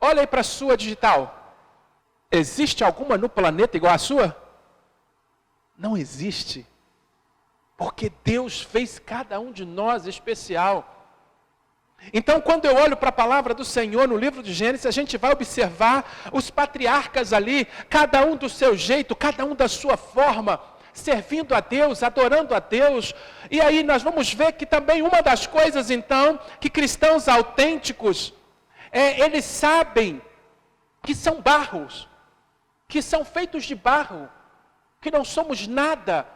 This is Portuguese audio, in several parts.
Olha aí para a sua digital. Existe alguma no planeta igual à sua? Não existe. Porque Deus fez cada um de nós especial. Então, quando eu olho para a palavra do Senhor no livro de Gênesis, a gente vai observar os patriarcas ali, cada um do seu jeito, cada um da sua forma, servindo a Deus, adorando a Deus. E aí nós vamos ver que também uma das coisas, então, que cristãos autênticos, eles sabem que são barros, que são feitos de barro, que não somos nada.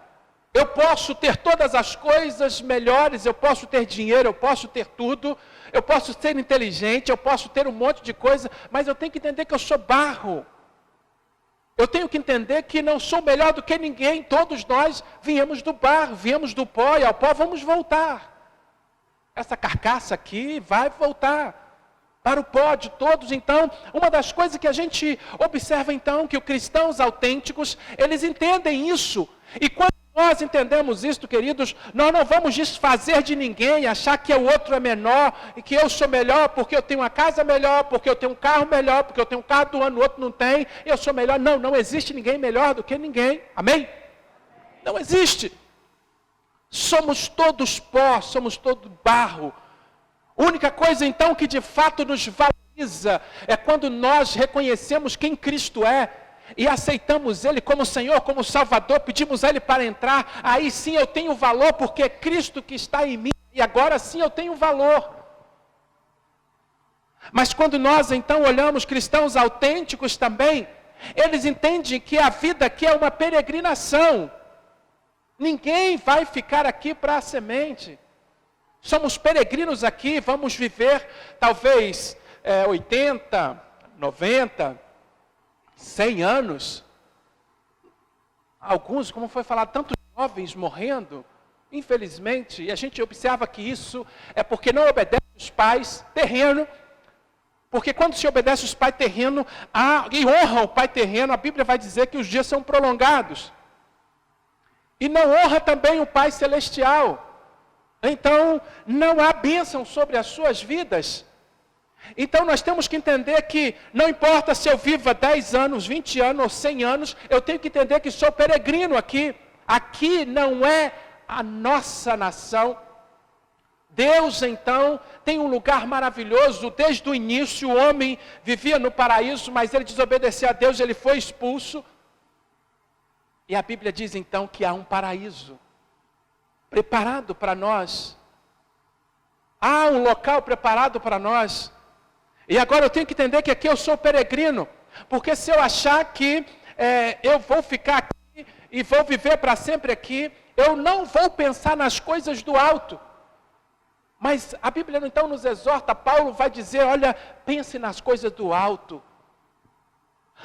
Eu posso ter todas as coisas melhores, eu posso ter dinheiro, eu posso ter tudo, eu posso ser inteligente, eu posso ter um monte de coisa, mas eu tenho que entender que eu sou barro. Eu tenho que entender que não sou melhor do que ninguém, todos nós viemos do barro, viemos do pó, e ao pó vamos voltar. Essa carcaça aqui vai voltar para o pó de todos. Então, uma das coisas que a gente observa então, que os cristãos autênticos, eles entendem isso. E quando nós entendemos isso, queridos, nós não vamos desfazer de ninguém, achar que o outro é menor, e que eu sou melhor porque eu tenho uma casa melhor, porque eu tenho um carro melhor, porque eu tenho um carro do ano, o outro não tem, eu sou melhor. Não, não existe ninguém melhor do que ninguém. Amém? Não existe. Somos todos pó, somos todos barro. A única coisa então que de fato nos valoriza é quando nós reconhecemos quem Cristo é e aceitamos Ele como Senhor, como Salvador, pedimos a Ele para entrar. Aí sim eu tenho valor, porque é Cristo que está em mim, e agora sim eu tenho valor. Mas quando nós então olhamos cristãos autênticos também, eles entendem que a vida aqui é uma peregrinação. Ninguém vai ficar aqui para a semente. Somos peregrinos aqui, vamos viver talvez 80, 90, 100 anos. Alguns, como foi falado, tantos jovens morrendo, infelizmente, e a gente observa que isso é porque não obedece os pais terreno, porque quando se obedece os pais terreno e honra o pai terreno, a Bíblia vai dizer que os dias são prolongados. E não honra também o Pai Celestial. Então, não há bênção sobre as suas vidas. Então, nós temos que entender que não importa se eu viva 10 anos, 20 anos ou 100 anos, eu tenho que entender que sou peregrino aqui. Aqui não é a nossa nação. Deus, então, tem um lugar maravilhoso. Desde o início, o homem vivia no paraíso, mas ele desobedeceu a Deus, ele foi expulso. E a Bíblia diz então que há um paraíso preparado para nós. Há um local preparado para nós. E agora eu tenho que entender que aqui eu sou peregrino. Porque se eu achar que eu vou ficar aqui e vou viver para sempre aqui, eu não vou pensar nas coisas do alto. Mas a Bíblia então nos exorta, Paulo vai dizer, olha, pense nas coisas do alto.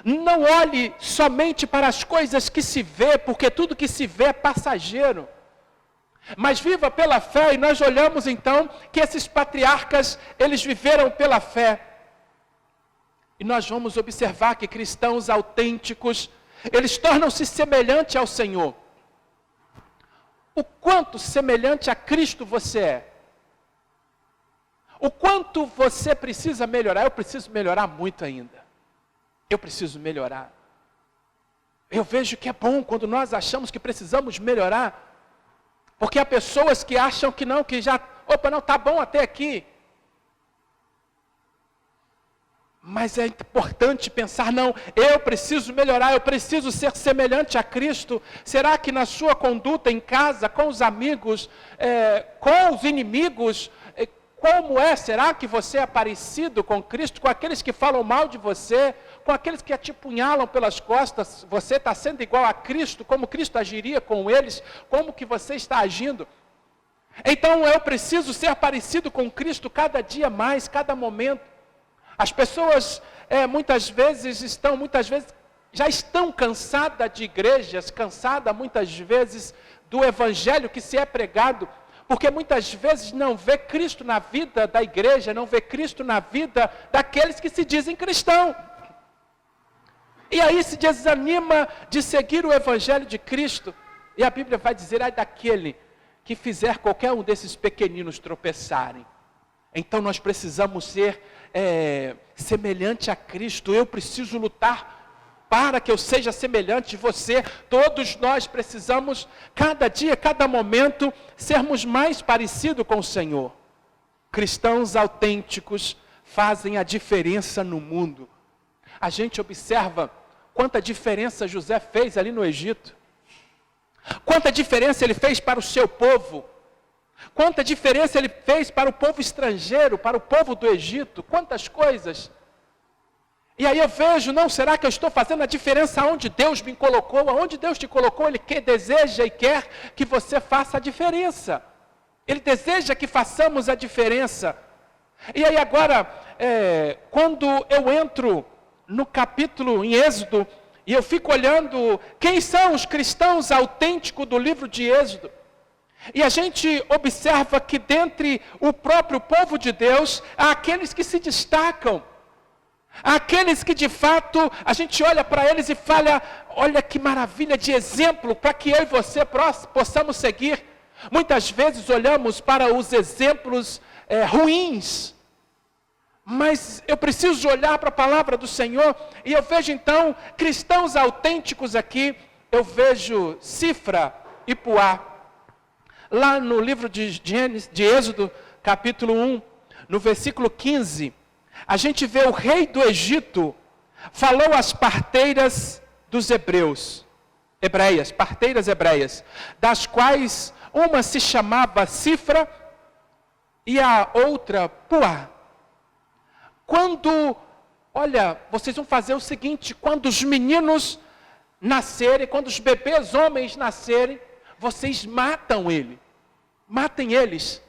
Não olhe somente para as coisas que se vê, porque tudo que se vê é passageiro. Mas viva pela fé, e nós olhamos então que esses patriarcas, eles viveram pela fé. E nós vamos observar que cristãos autênticos, eles tornam-se semelhantes ao Senhor. O quanto semelhante a Cristo você é? O quanto você precisa melhorar? Eu preciso melhorar muito ainda. Eu preciso melhorar. Eu vejo que é bom quando nós achamos que precisamos melhorar. Porque há pessoas que acham que não, que já, não, está bom até aqui. Mas é importante pensar, não, eu preciso melhorar, eu preciso ser semelhante a Cristo. Será que na sua conduta em casa, com os amigos, com os inimigos, como é? Será que você é parecido com Cristo, com aqueles que falam mal de você, com aqueles que te apunhalam pelas costas? Você está sendo igual a Cristo, como Cristo agiria com eles, como que você está agindo? Então eu preciso ser parecido com Cristo cada dia mais, cada momento. As pessoas muitas vezes já estão cansadas de igrejas, cansadas muitas vezes do evangelho que se é pregado, porque muitas vezes não vê Cristo na vida da igreja, não vê Cristo na vida daqueles que se dizem cristãos. E aí se desanima de seguir o evangelho de Cristo. E a Bíblia vai dizer, ai daquele que fizer qualquer um desses pequeninos tropeçarem. Então nós precisamos ser semelhante a Cristo, eu preciso lutar para que eu seja semelhante de você. Todos nós precisamos, cada dia, cada momento, sermos mais parecidos com o Senhor. Cristãos autênticos fazem a diferença no mundo. A gente observa quanta diferença José fez ali no Egito. Quanta diferença ele fez para o seu povo. Quanta diferença ele fez para o povo estrangeiro, para o povo do Egito. Quantas coisas. E aí eu vejo, não, será que eu estou fazendo a diferença aonde Deus me colocou? Aonde Deus te colocou, Ele deseja e quer que você faça a diferença. Ele deseja que façamos a diferença. E aí agora, quando eu entro no capítulo em Êxodo, e eu fico olhando quem são os cristãos autênticos do livro de Êxodo, e a gente observa que dentre o próprio povo de Deus, há aqueles que se destacam, aqueles que de fato, a gente olha para eles e fala, olha que maravilha de exemplo, para que eu e você possamos seguir. Muitas vezes olhamos para os exemplos ruins, mas eu preciso olhar para a palavra do Senhor, e eu vejo então, cristãos autênticos aqui, eu vejo Cifra e Puá. Lá no livro de Êxodo, capítulo 1, no versículo 15, a gente vê o rei do Egito falou às parteiras dos parteiras hebreias, das quais uma se chamava Cifra e a outra Puá. Vocês vão fazer o seguinte, quando os meninos nascerem, quando os bebês homens nascerem, vocês matem eles.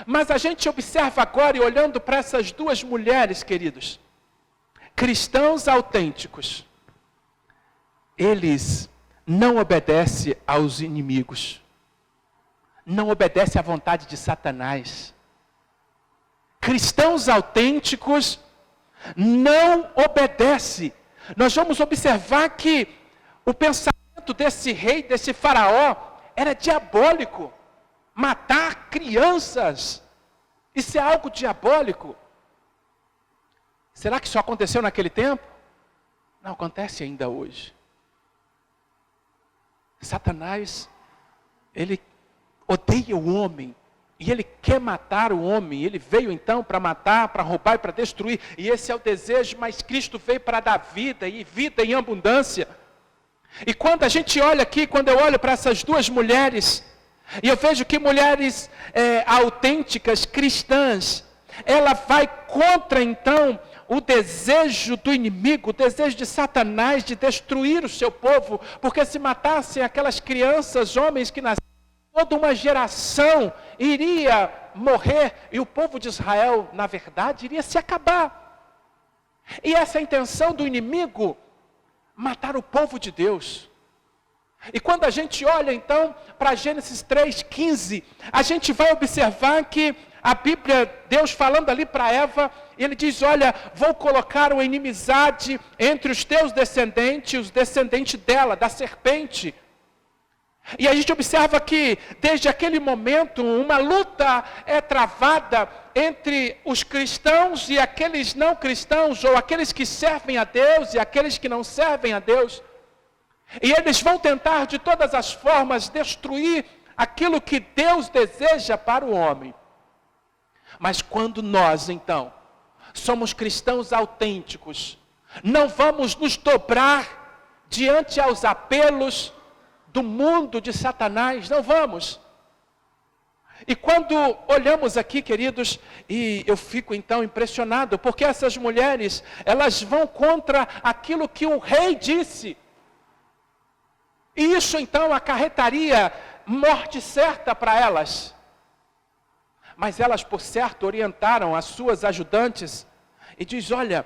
Mas a gente observa agora, e olhando para essas duas mulheres, queridos, cristãos autênticos, eles não obedecem aos inimigos, não obedecem à vontade de Satanás. Cristãos autênticos não obedecem. Nós vamos observar que o pensamento desse rei, desse faraó, era diabólico. Matar crianças, isso é algo diabólico. Será que isso aconteceu naquele tempo? Não, acontece ainda hoje. Satanás, ele odeia o homem, e ele quer matar o homem. Ele veio então para matar, para roubar e para destruir, e esse é o desejo, mas Cristo veio para dar vida, e vida em abundância. E quando a gente olha aqui, quando eu olho para essas duas mulheres, e eu vejo que mulheres autênticas, cristãs, ela vai contra então o desejo do inimigo, o desejo de Satanás de destruir o seu povo, porque se matassem aquelas crianças, homens que nasceram, toda uma geração iria morrer, e o povo de Israel, na verdade, iria se acabar. E essa é a intenção do inimigo, matar o povo de Deus. E quando a gente olha então para Gênesis 3:15, a gente vai observar que a Bíblia, Deus falando ali para Eva, ele diz, olha, vou colocar uma inimizade entre os teus descendentes e os descendentes dela, da serpente. E a gente observa que desde aquele momento uma luta é travada entre os cristãos e aqueles não cristãos, ou aqueles que servem a Deus e aqueles que não servem a Deus. E eles vão tentar de todas as formas destruir aquilo que Deus deseja para o homem. Mas quando nós, então, somos cristãos autênticos, não vamos nos dobrar diante aos apelos do mundo de Satanás, não vamos. E quando olhamos aqui, queridos, e eu fico então impressionado, porque essas mulheres, elas vão contra aquilo que o rei disse. E isso então acarretaria morte certa para elas. Mas elas, por certo, orientaram as suas ajudantes e diz, olha,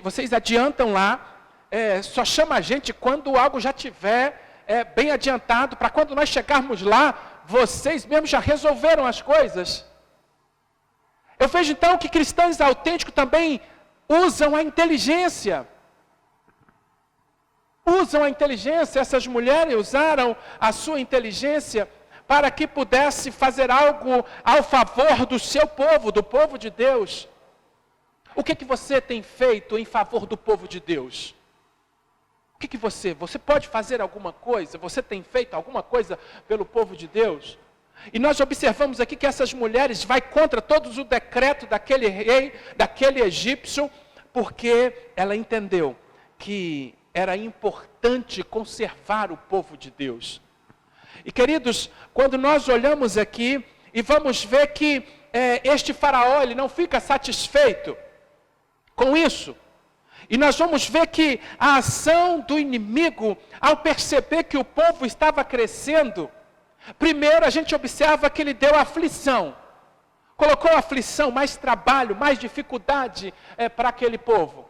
vocês adiantam lá, só chama a gente quando algo já tiver bem adiantado, para quando nós chegarmos lá, vocês mesmos já resolveram as coisas. Eu vejo então que cristãos autênticos também usam a inteligência. Essas mulheres usaram a sua inteligência para que pudesse fazer algo ao favor do seu povo, do povo de Deus. O que você tem feito em favor do povo de Deus? O que você pode fazer alguma coisa? Você tem feito alguma coisa pelo povo de Deus? E nós observamos aqui que essas mulheres vai contra todos o decreto daquele rei, daquele egípcio, porque ela entendeu que era importante conservar o povo de Deus. E queridos, quando nós olhamos aqui e vamos ver que este faraó, ele não fica satisfeito com isso. E nós vamos ver que a ação do inimigo, ao perceber que o povo estava crescendo, primeiro a gente observa que ele deu aflição. Colocou aflição, mais trabalho, mais dificuldade para aquele povo.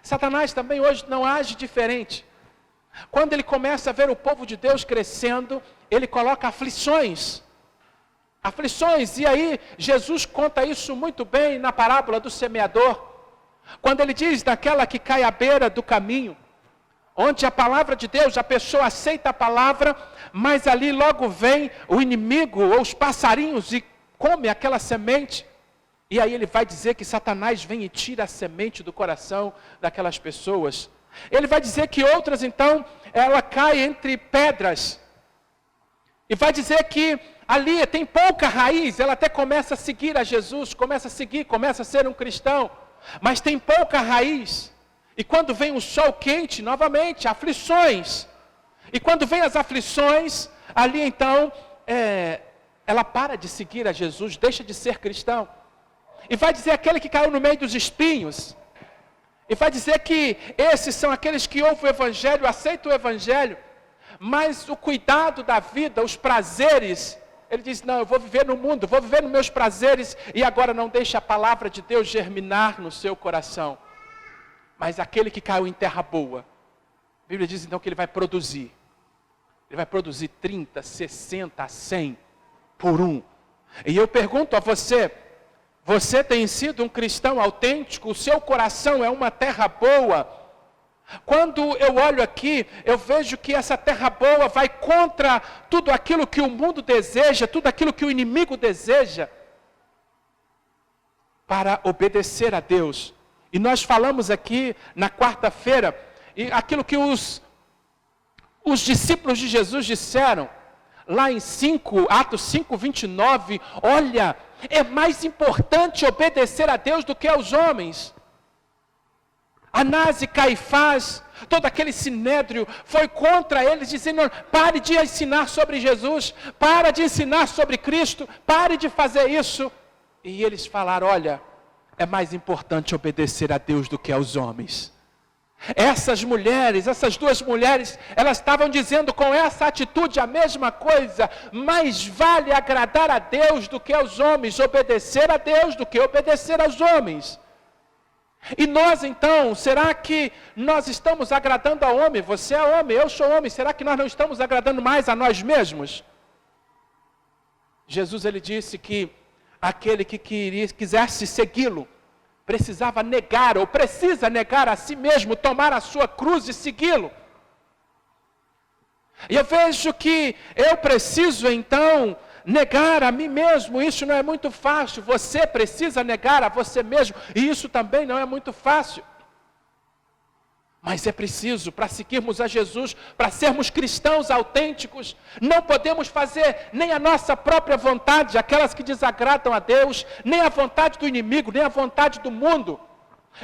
Satanás também hoje não age diferente. Quando ele começa a ver o povo de Deus crescendo, ele coloca aflições. Aflições, e aí Jesus conta isso muito bem na parábola do semeador. Quando ele diz daquela que cai à beira do caminho, onde a palavra de Deus, a pessoa aceita a palavra, mas ali logo vem o inimigo ou os passarinhos e come aquela semente. E aí ele vai dizer que Satanás vem e tira a semente do coração daquelas pessoas. Ele vai dizer que outras então, ela cai entre pedras. E vai dizer que ali tem pouca raiz, ela até começa a seguir a Jesus, começa a ser um cristão. Mas tem pouca raiz, e quando vem o sol quente, novamente, aflições, e quando vem as aflições, ali então, ela para de seguir a Jesus, deixa de ser cristão, e vai dizer aquele que caiu no meio dos espinhos, e vai dizer que esses são aqueles que ouvem o Evangelho, aceitam o Evangelho, mas o cuidado da vida, os prazeres, ele diz, não, eu vou viver no mundo, vou viver nos meus prazeres, e agora não deixa a palavra de Deus germinar no seu coração. Mas aquele que caiu em terra boa, a Bíblia diz então que ele vai produzir. Ele vai produzir 30, 60, 100 por um. E eu pergunto a você, você tem sido um cristão autêntico? O seu coração é uma terra boa? Quando eu olho aqui, eu vejo que essa terra boa vai contra tudo aquilo que o mundo deseja, tudo aquilo que o inimigo deseja, para obedecer a Deus. E nós falamos aqui na quarta-feira, e aquilo que os discípulos de Jesus disseram, lá em Atos 5, 29, olha, é mais importante obedecer a Deus do que aos homens. Anás e Caifás, todo aquele sinédrio foi contra eles, dizendo, pare de ensinar sobre Jesus, para de ensinar sobre Cristo, pare de fazer isso. E eles falaram, olha, é mais importante obedecer a Deus do que aos homens. Essas mulheres, essas duas mulheres, elas estavam dizendo com essa atitude a mesma coisa, mais vale agradar a Deus do que aos homens, obedecer a Deus do que obedecer aos homens. E nós então, será que nós estamos agradando ao homem? Você é homem, eu sou homem, será que nós não estamos agradando mais a nós mesmos? Jesus ele disse que aquele que quisesse segui-lo, precisava negar, ou precisa negar a si mesmo, tomar a sua cruz e segui-lo. E eu vejo que eu preciso então negar a mim mesmo, isso não é muito fácil, você precisa negar a você mesmo, e isso também não é muito fácil. Mas é preciso, para seguirmos a Jesus, para sermos cristãos autênticos, não podemos fazer nem a nossa própria vontade, aquelas que desagradam a Deus, nem a vontade do inimigo, nem a vontade do mundo,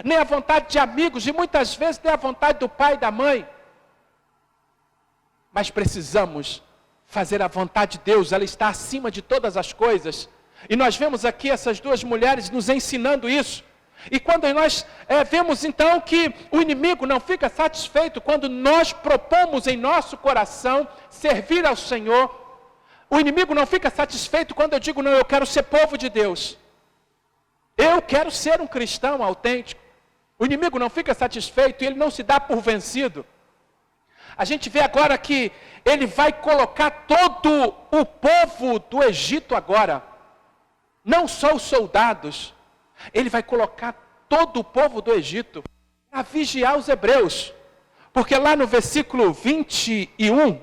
nem a vontade de amigos, e muitas vezes nem a vontade do pai e da mãe. Mas precisamos fazer a vontade de Deus, ela está acima de todas as coisas. E nós vemos aqui essas duas mulheres nos ensinando isso. E quando nós vemos então que o inimigo não fica satisfeito quando nós propomos em nosso coração servir ao Senhor, o inimigo não fica satisfeito quando eu digo, não, eu quero ser povo de Deus. Eu quero ser um cristão autêntico. O inimigo não fica satisfeito e ele não se dá por vencido. A gente vê agora que ele vai colocar todo o povo do Egito agora, não só os soldados, ele vai colocar todo o povo do Egito para vigiar os hebreus. Porque lá no versículo 21,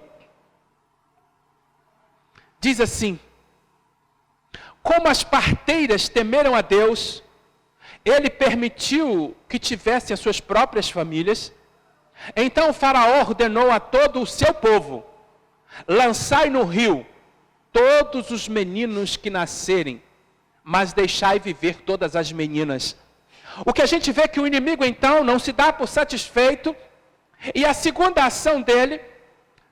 diz assim, como as parteiras temeram a Deus, ele permitiu que tivessem as suas próprias famílias. Então o faraó ordenou a todo o seu povo: lançai no rio todos os meninos que nascerem, mas deixai viver todas as meninas. O que a gente vê é que o inimigo então não se dá por satisfeito, e a segunda ação dele,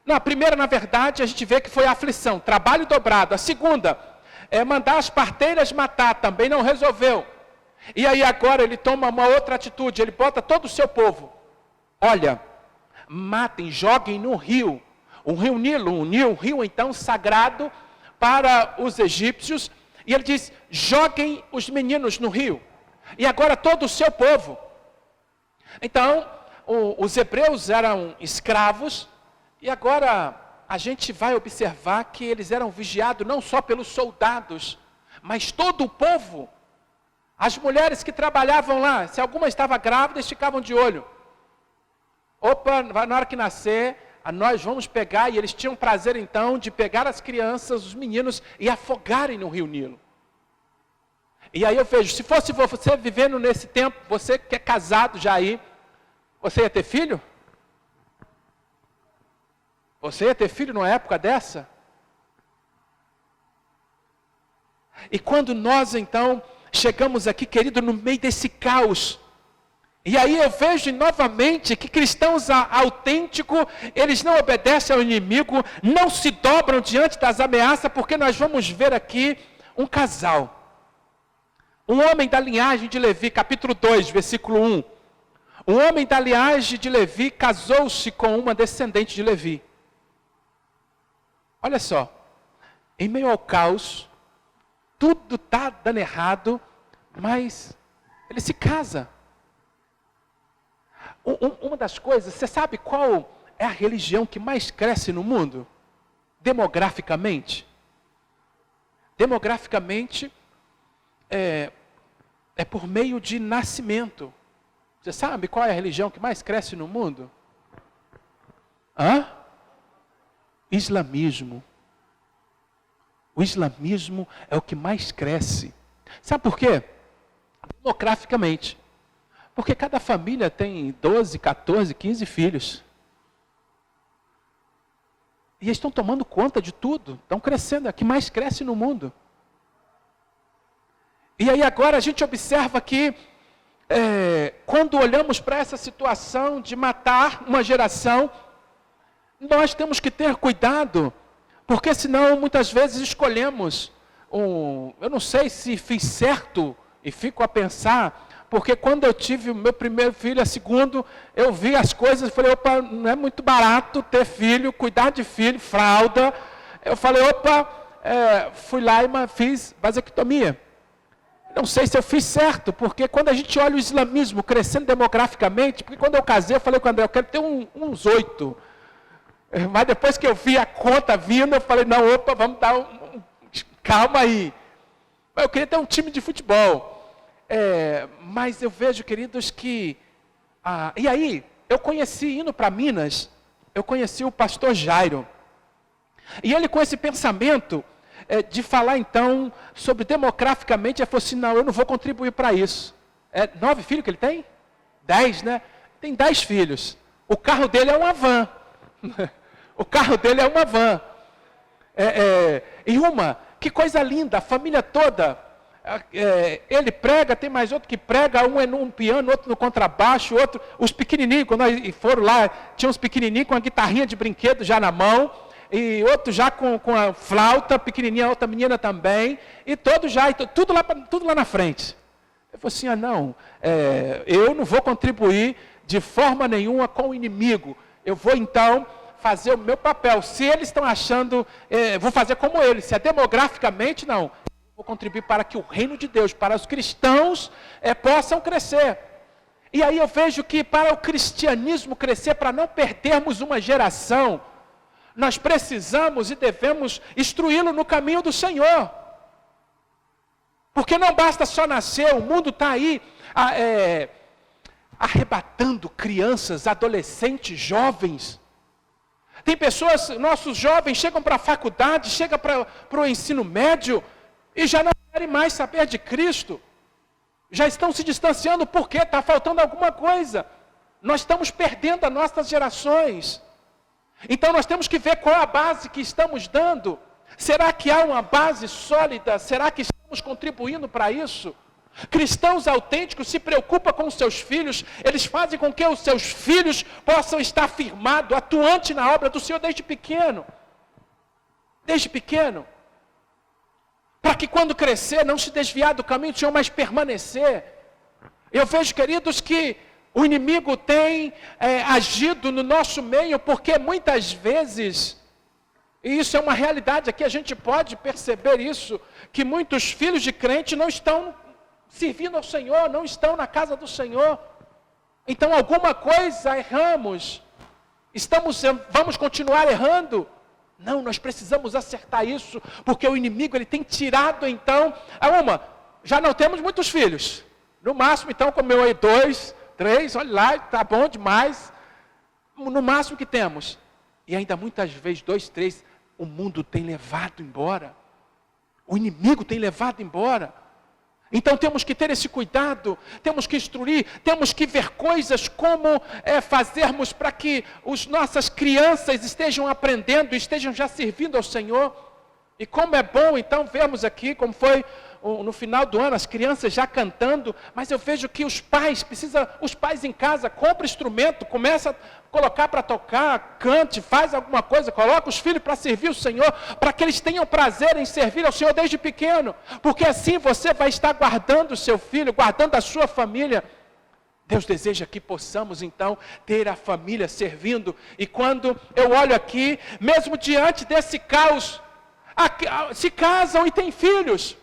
a primeira na verdade a gente vê que foi a aflição, trabalho dobrado. A segunda é mandar as parteiras matar, também não resolveu. E aí agora ele toma uma outra atitude, ele bota todo o seu povo: olha, matem, joguem no rio, o rio Nilo, um rio então sagrado para os egípcios, e ele diz: joguem os meninos no rio, e agora todo o seu povo. Então, os hebreus eram escravos, e agora a gente vai observar que eles eram vigiados não só pelos soldados, mas todo o povo. As mulheres que trabalhavam lá, se alguma estava grávida, eles ficavam de olho. Opa, na hora que nascer, nós vamos pegar, e eles tinham prazer então de pegar as crianças, os meninos, e afogarem no rio Nilo. E aí eu vejo, se fosse você vivendo nesse tempo, você que é casado já aí, você ia ter filho? Você ia ter filho numa época dessa? E quando nós então chegamos aqui, querido, no meio desse caos, e aí eu vejo novamente que cristãos autênticos, eles não obedecem ao inimigo, não se dobram diante das ameaças, porque nós vamos ver aqui um casal. Um homem da linhagem de Levi, capítulo 2, versículo 1. Um homem da linhagem de Levi casou-se com uma descendente de Levi. Olha só, em meio ao caos, tudo está dando errado, mas ele se casa. Uma das coisas, você sabe qual é a religião que mais cresce no mundo? Demograficamente. Demograficamente, é por meio de nascimento. Você sabe qual é a religião que mais cresce no mundo? Islamismo. O islamismo é o que mais cresce. Sabe por quê? Demograficamente. Porque cada família tem 12, 14, 15 filhos. E eles estão tomando conta de tudo. Estão crescendo, é o que mais cresce no mundo. E aí agora a gente observa que, quando olhamos para essa situação de matar uma geração, nós temos que ter cuidado, porque senão muitas vezes escolhemos eu não sei se fiz certo, e fico a pensar, porque quando eu tive o meu primeiro filho, a segundo, eu vi as coisas e falei: opa, não é muito barato ter filho, cuidar de filho, fralda. Eu falei: opa, fui lá e fiz vasectomia. Não sei se eu fiz certo, porque quando a gente olha o islamismo crescendo demograficamente, porque quando eu casei, eu falei com o André: eu quero ter uns 8. Mas depois que eu vi a conta vindo, eu falei: não, opa, vamos dar calma aí. Eu queria ter um time de futebol. Mas eu vejo, queridos, que... e aí, eu conheci, indo para Minas, eu conheci o pastor Jairo. E ele, com esse pensamento de falar, então, sobre demograficamente, ele falou assim: não, eu não vou contribuir para isso. 9 filhos que ele tem? 10, né? Tem 10 filhos. O carro dele é uma van. O carro dele é uma van. Que coisa linda, a família toda. Ele prega, tem mais outro que prega, um é num piano, outro no contrabaixo, outro, os pequenininhos, quando nós foram lá, tinha uns pequenininhos com a guitarrinha de brinquedo já na mão, e outro já com a flauta, pequenininha, outra menina também, e todos já, tudo lá na frente. Eu falei assim: não, eu não vou contribuir de forma nenhuma com o inimigo, eu vou então fazer o meu papel. Se eles estão achando, vou fazer como eles, se é demograficamente, não. Vou contribuir para que o reino de Deus, para os cristãos, possam crescer. E aí eu vejo que para o cristianismo crescer, para não perdermos uma geração, nós precisamos e devemos instruí-lo no caminho do Senhor. Porque não basta só nascer, o mundo está aí arrebatando crianças, adolescentes, jovens. Tem pessoas, nossos jovens chegam para a faculdade, chegam para o ensino médio, e já não querem mais saber de Cristo. já estão se distanciando porque está faltando alguma coisa. Nós estamos perdendo as nossas gerações. Então nós temos que ver qual a base que estamos dando. Será que há uma base sólida? Será que estamos contribuindo para isso? Cristãos autênticos se preocupam com os seus filhos, eles fazem com que os seus filhos possam estar firmados, atuantes na obra do Senhor desde pequeno. Desde pequeno. Para que quando crescer, não se desviar do caminho do Senhor, mas permanecer. Eu vejo, queridos, que o inimigo tem agido no nosso meio, porque muitas vezes, e isso é uma realidade aqui, a gente pode perceber isso, que muitos filhos de crente não estão servindo ao Senhor, não estão na casa do Senhor. Então alguma coisa erramos, vamos continuar errando. Não, nós precisamos acertar isso, porque o inimigo ele tem tirado então, já não temos muitos filhos, no máximo então comeu aí 2, 3, olha lá, está bom demais, no máximo que temos, e ainda muitas vezes 2, 3, o mundo tem levado embora, o inimigo tem levado embora. Então temos que ter esse cuidado, temos que instruir, temos que ver coisas como fazermos para que as nossas crianças estejam aprendendo, estejam já servindo ao Senhor. E como é bom então vermos aqui, como foi no final do ano, as crianças já cantando, mas eu vejo que os pais em casa, compra instrumento, começa a colocar para tocar, cante, faz alguma coisa, coloca os filhos para servir o Senhor, para que eles tenham prazer em servir ao Senhor desde pequeno, porque assim você vai estar guardando o seu filho, guardando a sua família. Deus deseja que possamos então ter a família servindo, e quando eu olho aqui, mesmo diante desse caos, se casam e têm filhos.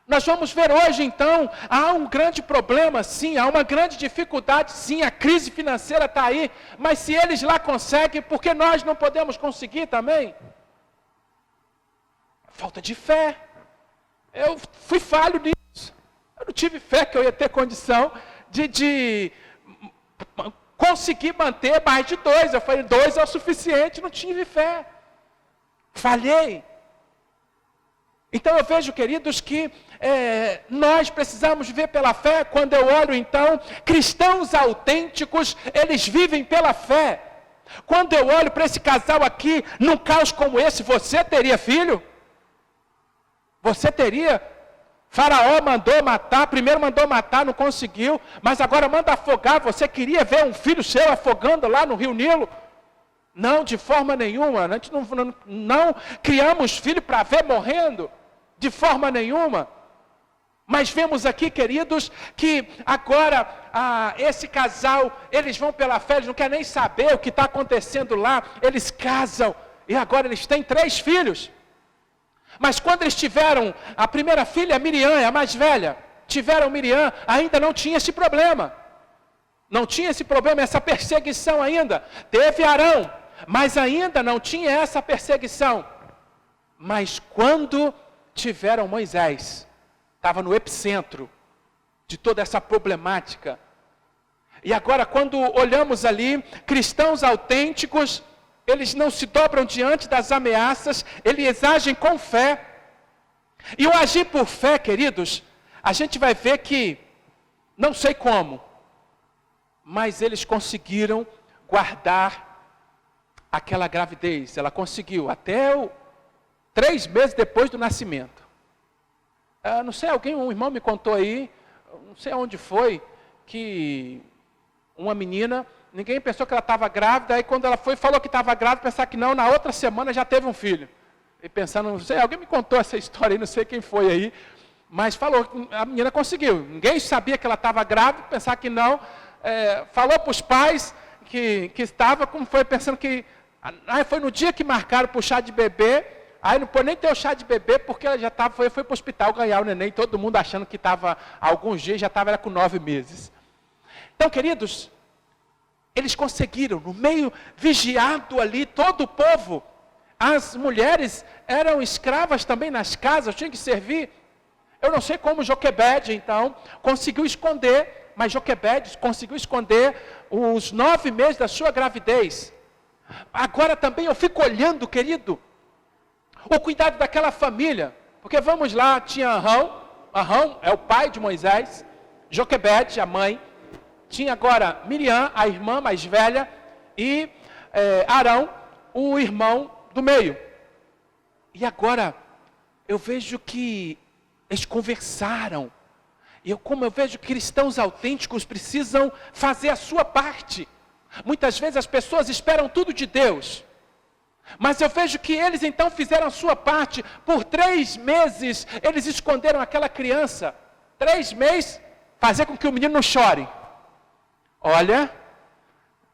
Nós vamos ver hoje então, há um grande problema sim, há uma grande dificuldade sim, a crise financeira está aí, mas se eles lá conseguem, por que nós não podemos conseguir também? Falta de fé. Eu fui falho nisso, eu não tive fé que eu ia ter condição de conseguir manter mais de 2, eu falei 2 é o suficiente, não tive fé, falhei. Então eu vejo, queridos, que nós precisamos viver pela fé. Quando eu olho então, cristãos autênticos, eles vivem pela fé. Quando eu olho para esse casal aqui, num caos como esse, você teria filho? Você teria? Faraó mandou matar, primeiro mandou matar, não conseguiu, mas agora manda afogar. Você queria ver um filho seu afogando lá no Rio Nilo? Não, de forma nenhuma. A gente não criamos filho para ver morrendo. De forma nenhuma. Mas vemos aqui, queridos, que agora esse casal, eles vão pela fé, eles não querem nem saber o que está acontecendo lá, eles casam, e agora eles têm 3 filhos. Mas quando eles tiveram a primeira filha, Miriam, a mais velha, tiveram Miriam, ainda não tinha esse problema. Não tinha esse problema, essa perseguição ainda. Teve Arão, mas ainda não tinha essa perseguição. Mas quando tiveram Moisés, estava no epicentro de toda essa problemática. E agora quando olhamos ali, cristãos autênticos, eles não se dobram diante das ameaças, eles agem com fé. E o agir por fé, queridos, a gente vai ver que, não sei como, mas eles conseguiram guardar aquela gravidez. Ela conseguiu até 3 meses depois do nascimento. Não sei, um irmão me contou aí, não sei onde foi, que uma menina, ninguém pensou que ela estava grávida, aí quando ela foi, falou que estava grávida, pensar que não, na outra semana já teve um filho. E pensando, não sei, alguém me contou essa história aí, não sei quem foi aí, mas falou, a menina conseguiu. Ninguém sabia que ela estava grávida, pensar que não, falou para os pais que estava, como foi, pensando que, aí foi no dia que marcaram para o chá de bebê. Aí não pôde nem ter o chá de bebê, porque ela já foi para o hospital ganhar o neném, todo mundo achando que estava, há alguns dias, já estava com 9 meses. Então, queridos, eles conseguiram, no meio vigiado ali, todo o povo, as mulheres eram escravas também nas casas, tinham que servir. Eu não sei como Joquebede, então, conseguiu esconder, mas Joquebede conseguiu esconder os 9 meses da sua gravidez. Agora também eu fico olhando, querido, o cuidado daquela família, porque vamos lá, tinha Arão, Arão é o pai de Moisés, Joquebede, a mãe, tinha agora Miriam, a irmã mais velha, e Arão, o irmão do meio. E agora, eu vejo que eles conversaram. E como eu vejo que cristãos autênticos precisam fazer a sua parte. Muitas vezes as pessoas esperam tudo de Deus. Mas eu vejo que eles então fizeram a sua parte. Por 3 meses, eles esconderam aquela criança. 3 meses, fazer com que o menino não chore. Olha,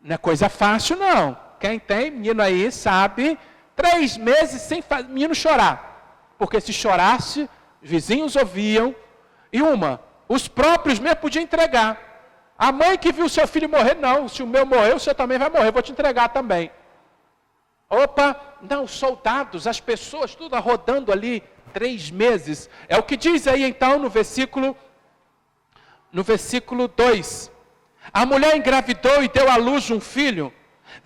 não é coisa fácil não. Quem tem menino aí sabe, 3 meses sem o menino chorar. Porque se chorasse, vizinhos ouviam. E os próprios mesmo podiam entregar. A mãe que viu o seu filho morrer, não. Se o meu morrer, o seu também vai morrer, vou te entregar também. Opa, não, soldados, as pessoas, tudo rodando ali, 3 meses. É o que diz aí então no versículo 2. A mulher engravidou e deu à luz um filho.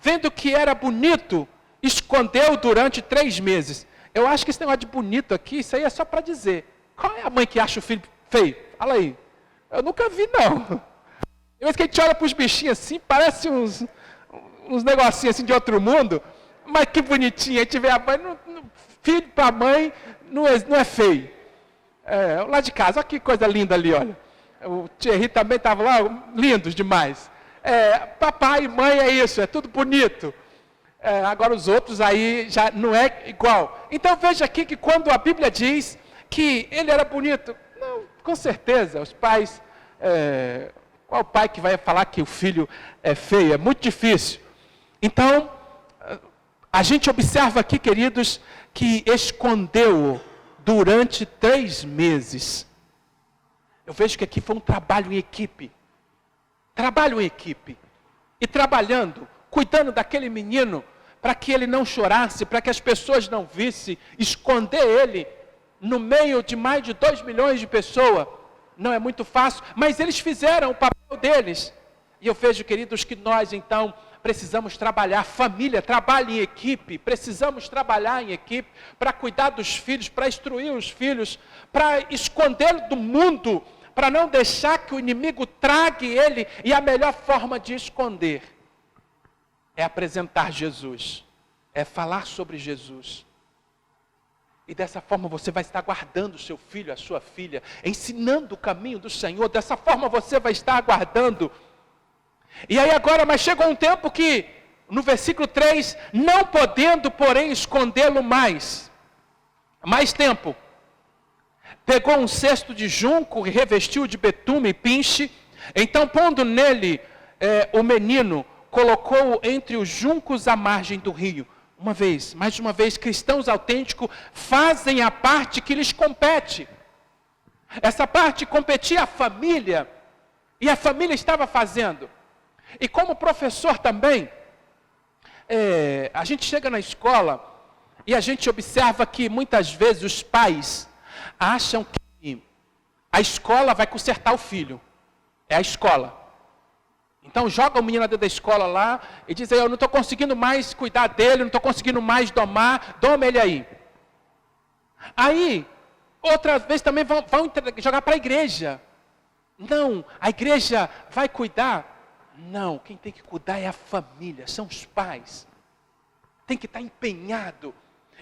Vendo que era bonito, escondeu durante 3 meses. Eu acho que esse negócio de bonito aqui, isso aí é só para dizer. Qual é a mãe que acha o filho feio? Fala aí. Eu nunca vi, não. Eu acho que a gente olha para os bichinhos assim, parece uns negocinhos assim de outro mundo. Mas que bonitinho, a gente vê a mãe, filho para a mãe, não é feio. Lá de casa, olha que coisa linda ali, olha. O Thierry também estava lá, lindos demais. Papai e mãe é isso, é tudo bonito. Agora os outros aí já não é igual. Então veja aqui que quando a Bíblia diz que ele era bonito, não, com certeza, os pais, qual pai que vai falar que o filho é feio? É muito difícil. Então, a gente observa aqui, queridos, que escondeu-o durante 3 meses. Eu vejo que aqui foi um trabalho em equipe. Trabalho em equipe. E trabalhando, cuidando daquele menino, para que ele não chorasse, para que as pessoas não vissem, esconder ele no meio de mais de 2 milhões de pessoas. Não é muito fácil, mas eles fizeram o papel deles. E eu vejo, queridos, que nós então precisamos trabalhar, família, trabalho em equipe, precisamos trabalhar em equipe para cuidar dos filhos, para instruir os filhos, para escondê-lo do mundo, para não deixar que o inimigo trague ele, e a melhor forma de esconder é apresentar Jesus, é falar sobre Jesus. E dessa forma você vai estar guardando o seu filho, a sua filha, ensinando o caminho do Senhor, dessa forma você vai estar guardando. E aí agora, mas chegou um tempo que, no versículo 3, não podendo, porém, escondê-lo mais tempo, pegou um cesto de junco e revestiu de betume e pinche, então pondo nele o menino, colocou-o entre os juncos à margem do rio. Mais uma vez, cristãos autênticos fazem a parte que lhes compete. Essa parte competia à família, e a família estava fazendo. E como professor também, a gente chega na escola e a gente observa que muitas vezes os pais acham que a escola vai consertar o filho. É a escola. Então joga o menino dentro da escola lá e diz aí, eu não estou conseguindo mais cuidar dele, não estou conseguindo mais domar, doma ele aí. Aí, outras vezes também vão jogar para a igreja. Não, a igreja vai cuidar. Não, quem tem que cuidar é a família, são os pais. Tem que estar empenhado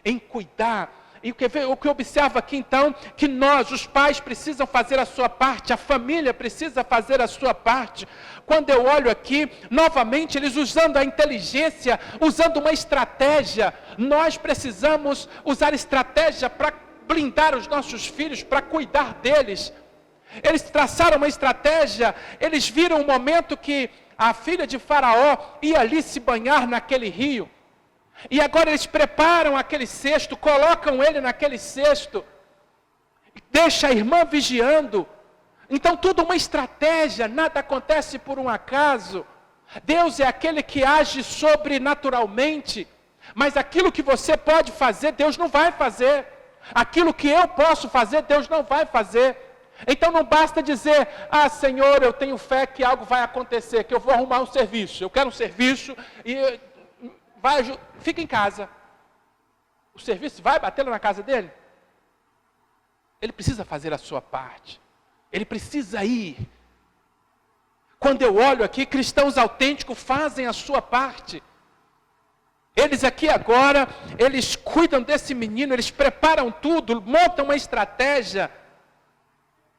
em cuidar. E o que observa aqui então, que nós, os pais, precisam fazer a sua parte, a família precisa fazer a sua parte. Quando eu olho aqui, novamente, eles usando a inteligência, usando uma estratégia, nós precisamos usar estratégia para blindar os nossos filhos, para cuidar deles. Eles traçaram uma estratégia, eles viram um momento que a filha de Faraó ia ali se banhar naquele rio. E agora eles preparam aquele cesto, colocam ele naquele cesto, deixa a irmã vigiando. Então tudo uma estratégia, nada acontece por um acaso. Deus é aquele que age sobrenaturalmente, mas aquilo que você pode fazer, Deus não vai fazer. Aquilo que eu posso fazer, Deus não vai fazer. Então não basta dizer, Senhor, eu tenho fé que algo vai acontecer, que eu vou arrumar um serviço, eu quero um serviço e fica em casa. O serviço vai bater na casa dele? ele precisa fazer a sua parte. Ele precisa ir. Quando eu olho aqui, cristãos autênticos fazem a sua parte. Eles aqui agora, eles cuidam desse menino, eles preparam tudo, montam uma estratégia.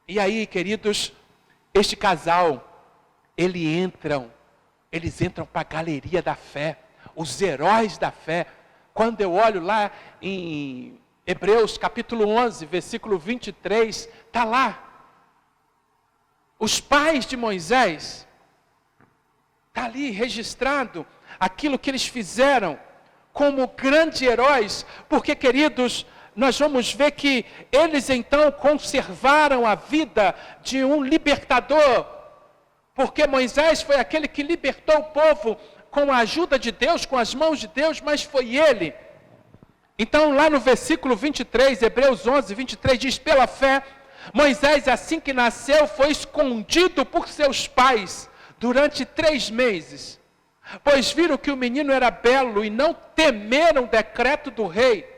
E aí, queridos, este casal, eles entram para a galeria da fé, os heróis da fé. Quando eu olho lá em Hebreus capítulo 11, versículo 23, está lá. Os pais de Moisés, está ali registrado aquilo que eles fizeram como grandes heróis, porque, queridos, nós vamos ver que eles então conservaram a vida de um libertador, porque Moisés foi aquele que libertou o povo com a ajuda de Deus, com as mãos de Deus, mas foi ele. Então lá no versículo 23, Hebreus 11, 23 diz, pela fé, Moisés assim que nasceu foi escondido por seus pais durante 3 meses, pois viram que o menino era belo e não temeram o decreto do rei.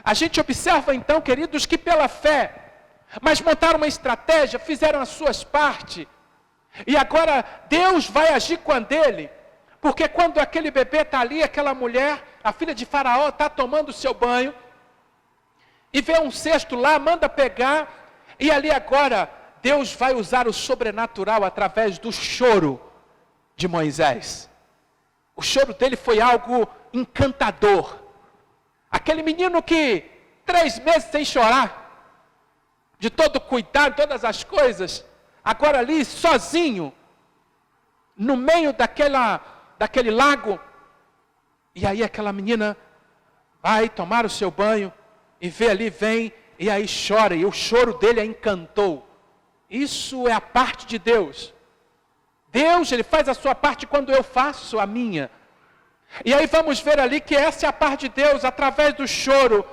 A gente observa então, queridos, que pela fé, mas montaram uma estratégia, fizeram as suas partes, e agora Deus vai agir quando ele, porque quando aquele bebê está ali, aquela mulher, a filha de Faraó, está tomando o seu banho, e vê um cesto lá, manda pegar, e ali agora, Deus vai usar o sobrenatural através do choro de Moisés. O choro dele foi algo encantador. Aquele menino que 3 meses sem chorar, de todo cuidado, todas as coisas, agora ali sozinho, no meio daquele lago, e aí aquela menina vai tomar o seu banho, e vê ali, vem, e aí chora, e o choro dele a encantou. Isso é a parte de Deus. Deus, ele faz a sua parte quando eu faço a minha. E aí vamos ver ali que essa é a parte de Deus, através do choro.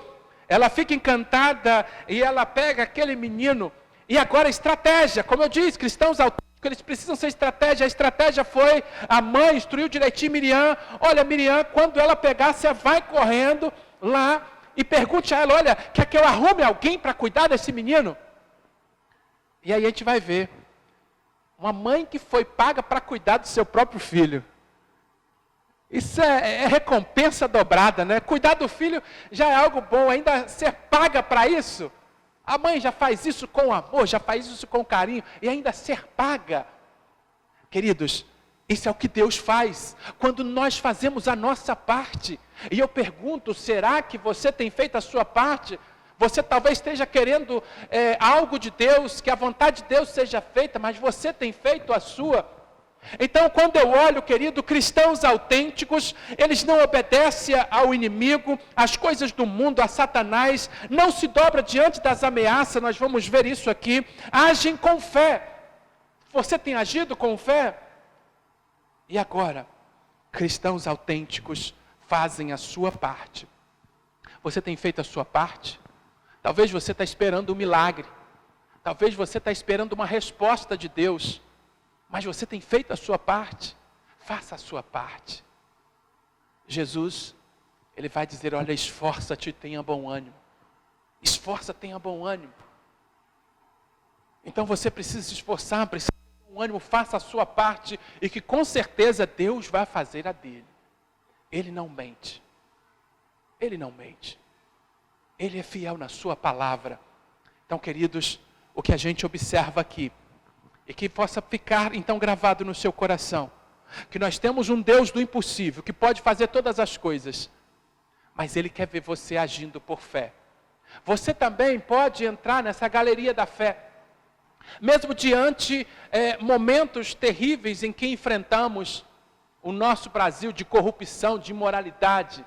Ela fica encantada e ela pega aquele menino. E agora estratégia, como eu disse, cristãos autênticos, eles precisam ser estratégia. A estratégia foi, a mãe instruiu direitinho Miriam. Olha, Miriam, quando ela pegar, você vai correndo lá e pergunte a ela, olha, quer que eu arrume alguém para cuidar desse menino? E aí a gente vai ver, uma mãe que foi paga para cuidar do seu próprio filho. Isso é recompensa dobrada, né? Cuidar do filho já é algo bom, ainda ser paga para isso. A mãe já faz isso com amor, já faz isso com carinho, e ainda ser paga. Queridos, isso é o que Deus faz, quando nós fazemos a nossa parte. E eu pergunto, será que você tem feito a sua parte? Você talvez esteja querendo algo de Deus, que a vontade de Deus seja feita, mas você tem feito a sua? Então, quando eu olho, querido, cristãos autênticos, eles não obedecem ao inimigo, às coisas do mundo, a Satanás, não se dobra diante das ameaças, nós vamos ver isso aqui, agem com fé. Você tem agido com fé? E agora, cristãos autênticos fazem a sua parte. Você tem feito a sua parte? Talvez você está esperando um milagre. Talvez você está esperando uma resposta de Deus. Mas você tem feito a sua parte? Faça a sua parte. Jesus, ele vai dizer, olha, esforça-te e tenha bom ânimo. Esforça, tenha bom ânimo. Então você precisa se esforçar, precisa ter bom ânimo, faça a sua parte. E que com certeza Deus vai fazer a dele. Ele não mente. Ele não mente. Ele é fiel na sua palavra. Então, queridos, o que a gente observa aqui, e que possa ficar então gravado no seu coração, que nós temos um Deus do impossível, que pode fazer todas as coisas, mas Ele quer ver você agindo por fé. Você também pode entrar nessa galeria da fé, mesmo diante momentos terríveis em que enfrentamos o nosso Brasil de corrupção, de imoralidade,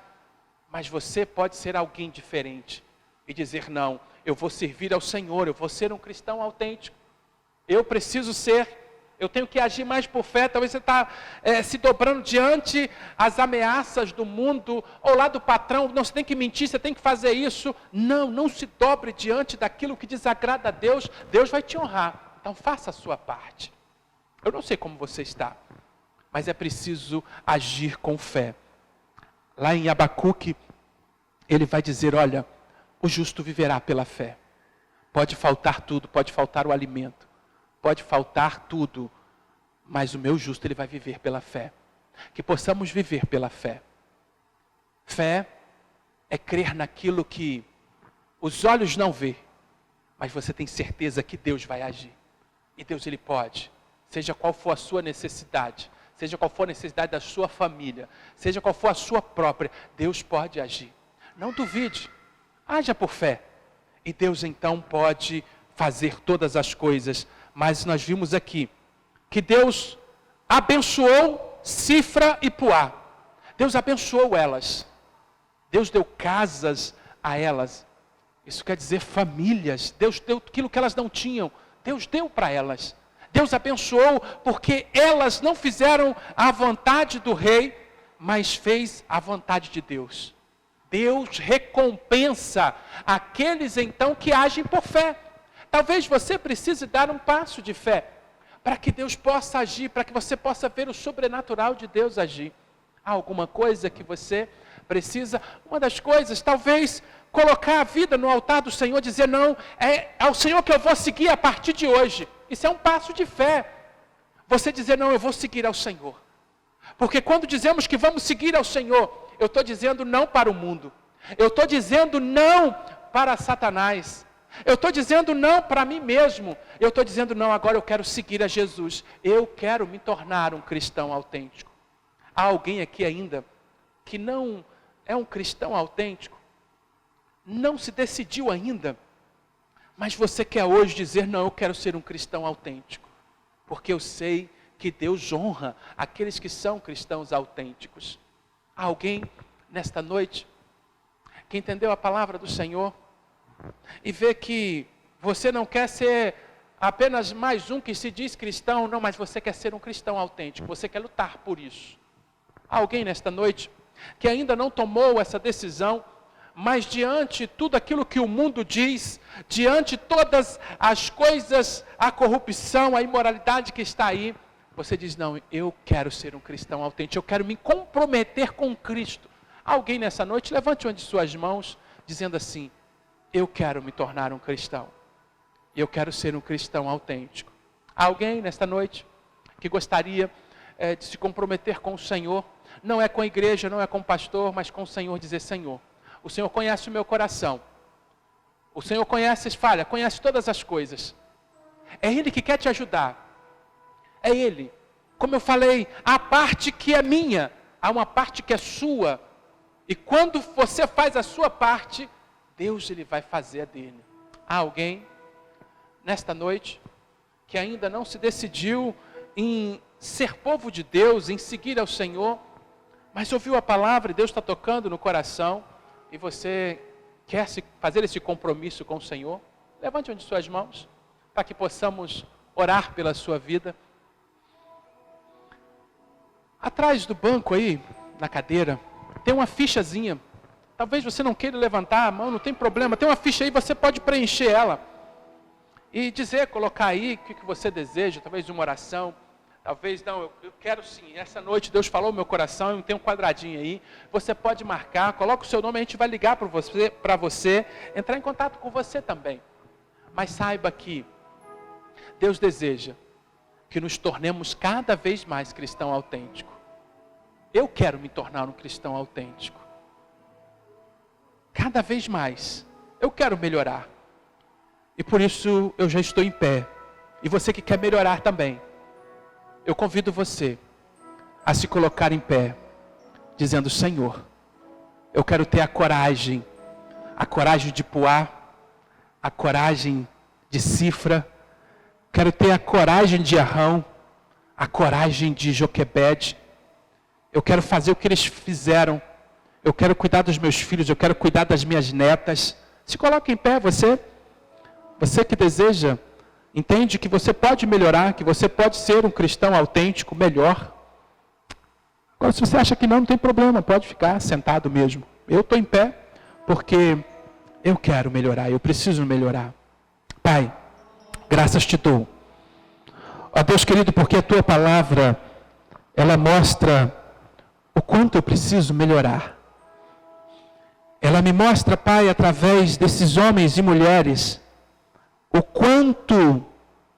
mas você pode ser alguém diferente e dizer, não, eu vou servir ao Senhor, eu vou ser um cristão autêntico. Eu preciso ser, eu tenho que agir mais por fé. Talvez você está se dobrando diante as ameaças do mundo, ou lá do patrão, não, você tem que mentir, você tem que fazer isso. Não, não se dobre diante daquilo que desagrada a Deus, Deus vai te honrar. Então faça a sua parte. Eu não sei como você está, mas é preciso agir com fé. Lá em Abacuque, ele vai dizer, olha, o justo viverá pela fé. Pode faltar tudo, pode faltar o alimento, pode faltar tudo, mas o meu justo ele vai viver pela fé. Que possamos viver pela fé. Fé é crer naquilo que os olhos não vê, mas você tem certeza que Deus vai agir. E Deus ele pode, seja qual for a sua necessidade, seja qual for a necessidade da sua família, seja qual for a sua própria, Deus pode agir. Não duvide, haja por fé. E Deus então pode fazer todas as coisas. Mas nós vimos aqui que Deus abençoou Sífra e Puá. Deus abençoou elas. Deus deu casas a elas. Isso quer dizer famílias. Deus deu aquilo que elas não tinham. Deus deu para elas. Deus abençoou porque elas não fizeram a vontade do rei, mas fez a vontade de Deus. Deus recompensa aqueles então que agem por fé. Talvez você precise dar um passo de fé para que Deus possa agir, para que você possa ver o sobrenatural de Deus agir. Há alguma coisa que você precisa? Uma das coisas, talvez, colocar a vida no altar do Senhor, dizer não, é ao Senhor que eu vou seguir a partir de hoje. Isso é um passo de fé. Você dizer não, eu vou seguir ao Senhor. Porque quando dizemos que vamos seguir ao Senhor, eu estou dizendo não para o mundo. Eu estou dizendo não para Satanás. Eu estou dizendo não para mim mesmo. Eu estou dizendo não, agora eu quero seguir a Jesus. Eu quero me tornar um cristão autêntico. Há alguém aqui ainda que não é um cristão autêntico? Não se decidiu ainda? Mas você quer hoje dizer, não, eu quero ser um cristão autêntico. Porque eu sei que Deus honra aqueles que são cristãos autênticos. Há alguém nesta noite que entendeu a palavra do Senhor e vê que você não quer ser apenas mais um que se diz cristão, não, mas você quer ser um cristão autêntico, você quer lutar por isso. Há alguém nesta noite que ainda não tomou essa decisão, mas diante de tudo aquilo que o mundo diz, diante de todas as coisas, a corrupção, a imoralidade que está aí, você diz, não, eu quero ser um cristão autêntico, eu quero me comprometer com Cristo. Alguém nessa noite, levante uma de suas mãos, dizendo assim, eu quero me tornar um cristão. Eu quero ser um cristão autêntico. Há alguém nesta noite que gostaria de se comprometer com o Senhor, não é com a igreja, não é com o pastor, mas com o Senhor, dizer, Senhor, o Senhor conhece o meu coração. O Senhor conhece as falhas, conhece todas as coisas. É Ele que quer te ajudar. É Ele. Como eu falei, há a parte que é minha, há uma parte que é sua. E quando você faz a sua parte, Deus ele vai fazer a dele. Há alguém nesta noite que ainda não se decidiu em ser povo de Deus, em seguir ao Senhor, mas ouviu a palavra e Deus está tocando no coração e você quer fazer esse compromisso com o Senhor? Levante uma de suas mãos para que possamos orar pela sua vida. Atrás do banco aí, na cadeira, tem uma fichazinha. Talvez você não queira levantar a mão, não tem problema. Tem uma ficha aí, você pode preencher ela. E dizer, colocar aí o que você deseja, talvez uma oração. Talvez, não, eu quero sim. Essa noite Deus falou no meu coração, eu tenho um quadradinho aí. Você pode marcar, coloca o seu nome, a gente vai ligar para você, entrar em contato com você também. Mas saiba que Deus deseja que nos tornemos cada vez mais cristão autêntico. Eu quero me tornar um cristão autêntico. Cada vez mais. Eu quero melhorar. E por isso eu já estou em pé. E você que quer melhorar também. Eu convido você a se colocar em pé. Dizendo, Senhor, eu quero ter a coragem de Puá, a coragem de Sífra, quero ter a coragem de Arão, a coragem de Joquebede. Eu quero fazer o que eles fizeram. Eu quero cuidar dos meus filhos, eu quero cuidar das minhas netas. Se coloque em pé, você que deseja, entende que você pode melhorar, que você pode ser um cristão autêntico, melhor. Agora, se você acha que não tem problema, pode ficar sentado mesmo. Eu estou em pé porque eu quero melhorar, eu preciso melhorar. Pai, graças te dou. Ó Deus querido, porque a tua palavra, ela mostra o quanto eu preciso melhorar. Ela me mostra, Pai, através desses homens e mulheres, o quanto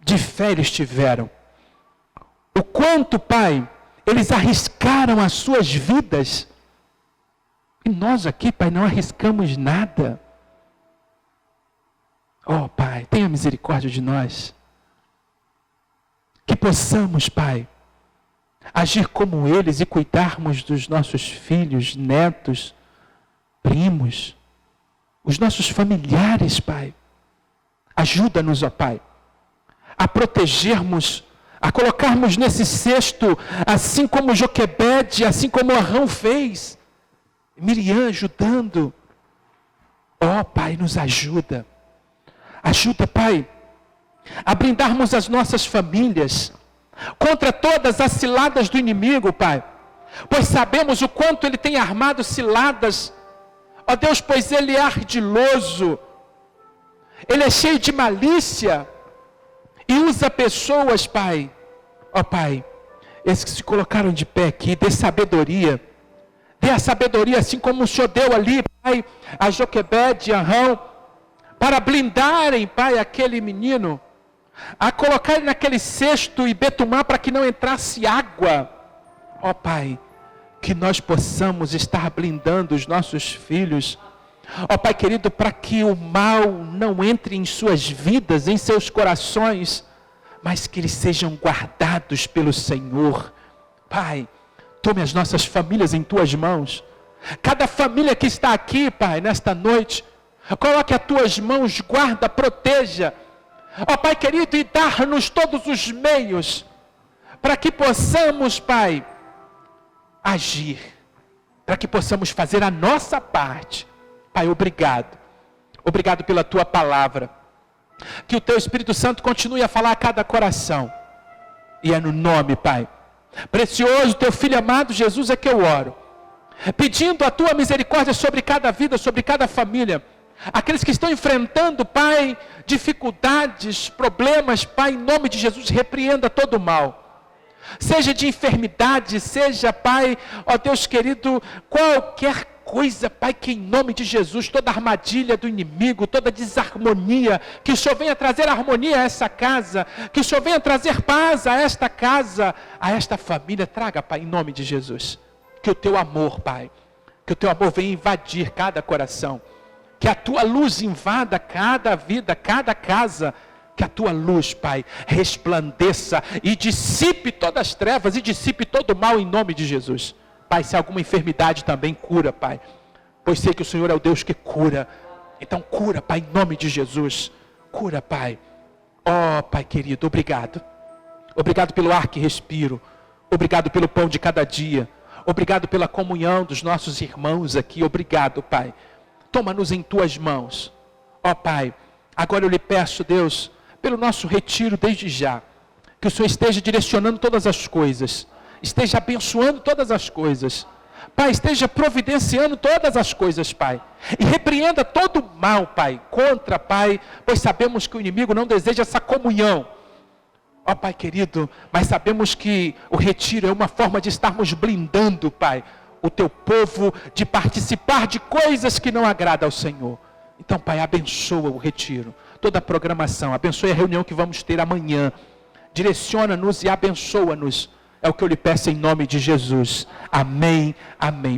de fé eles tiveram. O quanto, Pai, eles arriscaram as suas vidas. E nós aqui, Pai, não arriscamos nada. Oh, Pai, tenha misericórdia de nós. Que possamos, Pai, agir como eles e cuidarmos dos nossos filhos, netos, primos, os nossos familiares, Pai. Ajuda-nos, ó Pai, a protegermos, a colocarmos nesse cesto, assim como Joquebede, assim como Arão fez. Miriam ajudando. Ó Pai, nos ajuda. Ajuda, Pai, a blindarmos as nossas famílias contra todas as ciladas do inimigo, Pai. Pois sabemos o quanto ele tem armado ciladas. Ó Deus, pois ele é ardiloso. Ele é cheio de malícia. E usa pessoas, Pai. Ó Pai, esses que se colocaram de pé aqui, dê sabedoria. Dê a sabedoria, assim como o Senhor deu ali, Pai, a Joquebede e a Arão, para blindarem, Pai, aquele menino, a colocarem naquele cesto e betumar para que não entrasse água. Ó Pai, que nós possamos estar blindando os nossos filhos. Ó Pai querido, para que o mal não entre em suas vidas, em seus corações, mas que eles sejam guardados pelo Senhor. Pai, tome as nossas famílias em Tuas mãos. Cada família que está aqui, Pai, nesta noite, coloque as Tuas mãos, guarda, proteja. Ó Pai querido, e dar-nos todos os meios, para que possamos, Pai, agir, para que possamos fazer a nossa parte. Pai, obrigado. Obrigado pela Tua palavra. Que o Teu Espírito Santo continue a falar a cada coração. E é no nome, Pai, precioso Teu Filho amado Jesus é que eu oro. Pedindo a Tua misericórdia sobre cada vida, sobre cada família. Aqueles que estão enfrentando, Pai, dificuldades, problemas, Pai, em nome de Jesus, repreenda todo o mal. Seja de enfermidade, seja, Pai, ó Deus querido, qualquer coisa, Pai, que em nome de Jesus, toda armadilha do inimigo, toda desarmonia, que o Senhor venha trazer harmonia a essa casa, que o Senhor venha trazer paz a esta casa, a esta família. Traga, Pai, em nome de Jesus. Que o Teu amor, Pai, que o Teu amor venha invadir cada coração. Que a Tua luz invada cada vida, cada casa. Que a Tua luz, Pai, resplandeça e dissipe todas as trevas e dissipe todo o mal em nome de Jesus. Pai, se há alguma enfermidade também, cura, Pai. Pois sei que o Senhor é o Deus que cura. Então cura, Pai, em nome de Jesus. Cura, Pai. Ó, Pai querido, obrigado. Obrigado pelo ar que respiro. Obrigado pelo pão de cada dia. Obrigado pela comunhão dos nossos irmãos aqui. Obrigado, Pai. Toma-nos em Tuas mãos. Ó, Pai, agora eu lhe peço, Deus, pelo nosso retiro desde já, que o Senhor esteja direcionando todas as coisas, esteja abençoando todas as coisas, Pai, esteja providenciando todas as coisas, Pai, e repreenda todo o mal, Pai, contra, Pai, pois sabemos que o inimigo não deseja essa comunhão, ó Pai querido, mas sabemos que o retiro é uma forma de estarmos blindando, Pai, o Teu povo de participar de coisas que não agradam ao Senhor. Então, Pai, abençoa o retiro, toda a programação, abençoe a reunião que vamos ter amanhã, direciona-nos e abençoa-nos, é o que eu lhe peço em nome de Jesus, amém, amém.